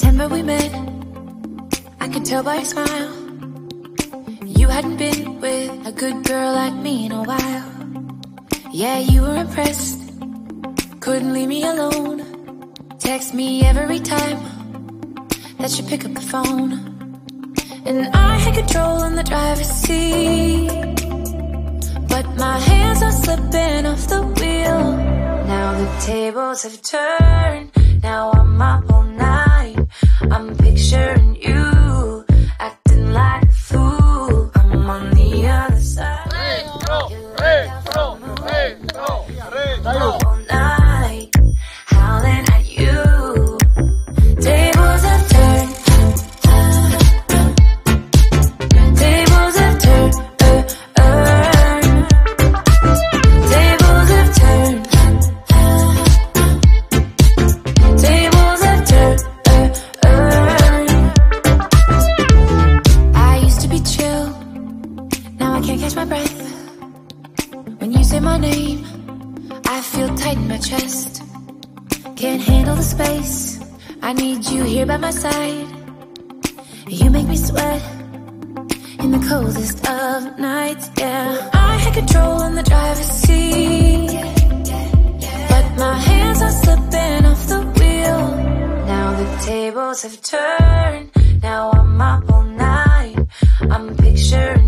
September we met, I could tell by your smile. You hadn't been with a good girl like me in a while. Yeah, you were impressed, couldn't leave me alone. Text me every time that you pick up the phone. And I had control in the driver's seat, but my hands are slipping off the wheel. Now the tables have turned, now I'm up all night. I'm picturing you acting like a fool. I'm on the other side. All night, howling at you. Tables have turned. Tables have turned. Tables have turned. Tables have turned. I used to be chill, now I can't catch my breath. When you say my name, I feel tight in my chest. Can't handle the space, I need you here by my side. You make me sweat in the coldest of nights, yeah. I had control in the driver's seat, but my hands are slipping off the wheel. Now the tables have turned, now I'm up all night. I'm picturing